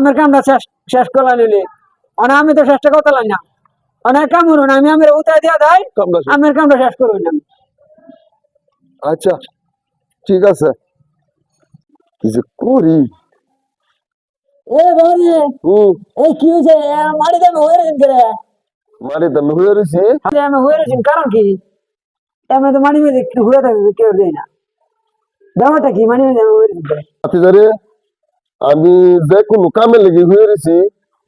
আমার কামটা শেষ করলা নিলে আমি তো চেষ্টা করতে না অনেক কাম করুন আমি আমার উতায় দিয়া দেয় আমার কামটা শেষ করুন আমি। আচ্ছা ঠিক আছে কি যে করি এ বাড়ি এই কি হয়েছে মাটিতে আমি হয়ে রয়েছেন করে মাটিতে আমি হয়ে রয়েছি আমি হয়ে রয়েছেন কারণ কি আমি তো মাটি মেঝে ঘুরে থাকবে কেউ দেয় না ব্যাপারটা কি মাটি মেঝে আমি হয়ে রয়েছেন করে হাতিদারে আমি যে কোনো কামে লেগে হয়ে রয়েছি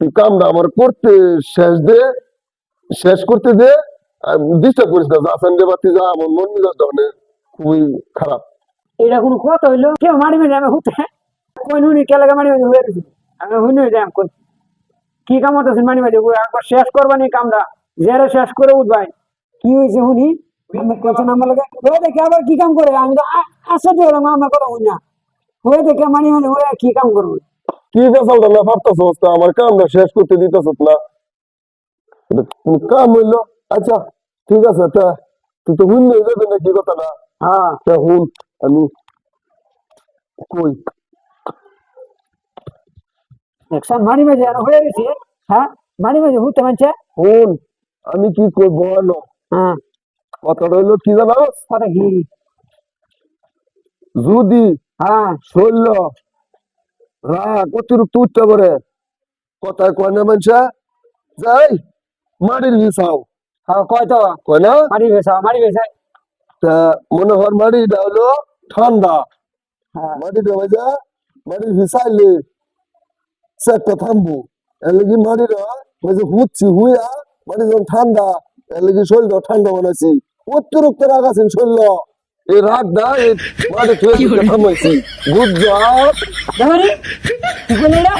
তুই কামটা আমার করতে শেষ করতে দে ডিস্টার্ব করিস না আসেন যে বাতি যা আমার মন মেজাজটা মানে খুবই খারাপ এটা কোনো কথা হইলো কেউ মাটি মেঝে আমি হুতে কোন হুনি কে লাগে মাটি মেঝে হয়ে রয়েছি আমি হুনি হয়ে যাই কি কাম হতেছেন মাটি মেঝে একবার শেষ করবানি কামটা যারা শেষ করে উঠবাই কি হয়েছে হুনি আমার লাগে হয়ে দেখে আবার কি কাম করে আমি তো আশ্চর্য হলাম আমার কথা হই না হয়ে দেখে মাটি মেঝে হয়ে কি কাম করবো কি ফেসালটা না ভাবতেছ আমার কামটা শেষ করতে দিতেছ না এটা কোনো কাম হইলো আচ্ছা ঠিক আছে তা তুই তো হুন হয়ে যাবে না কি কথা না হ্যাঁ তা হুন আমি কই একসাথে মাটি মেঝে আর হয়ে গেছে হ্যাঁ মাটি মেঝে হুতে মানছে হুন আমি কি করবো বলো হ্যাঁ কথাটা হইলো কি জানাস কথা কি যদি হ্যাঁ শৈল রাগ অতিরিক্ত উঠতে পারে কথায় কয় না মানুষা যাই মাটির ভিসাও হ্যাঁ কয় তো কয় না মাটি ভেসা তা মনে হয় মাটিটা হলো ঠান্ডা হ্যাঁ মাটিটা ভাজা মাটির ভিসাইলে সেটটা থামবো এর লাগি মাটিটা মাঝে হুচ্ছি হুইয়া মাটি যখন ঠান্ডা এর লাগি শরীরটা ঠান্ডা বানাইছি অতিরিক্ত রাগ আছেন শরীর এই রাগটা এই মাটি থেকে থামাইছি গুজরাট দেবানি কি বলে এটা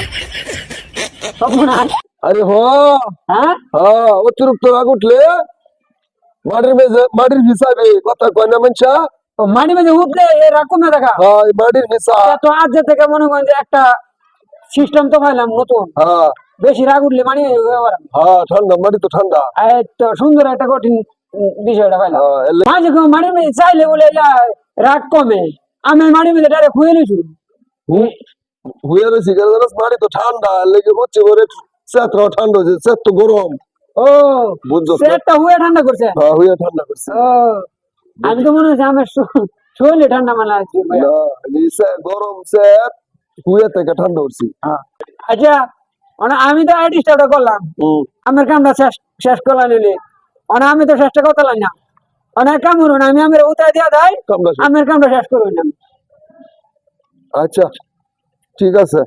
তখন আর আরে হ্যাঁ হ্যাঁ অতিরিক্ত রাগ উঠলে মাটির ভিসাবে কথা কয় না মানুষা ও মাটি মেঝে উঠলে এ রাখুন না দেখা হ্যাঁ এই মাটির ভিসা তো আজ থেকে মনে করেন যে একটা সিস্টেম তো পাইলাম নতুন হ্যাঁ বেশি রাগ উঠলে মাটি মেঝে হয়ে পারে হ্যাঁ ঠান্ডা মাটি তো ঠান্ডা এই তো সুন্দর একটা কঠিন বিষয়টা পাইলাম হ্যাঁ মাঝে কেউ মাটি মেঝে চাইলে বলে যা রাগ কমে আমি মাটি মেঝে ডাইরেক্ট খুঁয়ে নিয়েছি হুইয়া রয়েছি কেন জানাস মাটি তো ঠান্ডা লেগে হচ্ছে করে সেতরা ঠান্ডা হচ্ছে সেত তো গরম ও বুঝছো সেটটা হুয়ে ঠান্ডা করছে হ্যাঁ হুইয়া ঠান্ডা করছে ও আমি তো মনে হচ্ছে আমার শরীরে ঠান্ডা মানে আছে না আমি গরম সেত হুইয়া থেকে ঠান্ডা করছি আচ্ছা আমি তো এই ডিস্টার্বটা করলাম আমার কামটা শেষ করলাম নিলে আমি তো চেষ্টা করতে না অনেক কাম করুন আমি আমার উতায় দিয়া দেয় কামড়া আমার কামটা শেষ করুন আমি আচ্ছা ঠিক আছে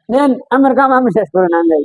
নেন আমার কাম আমি শেষ করুন আমি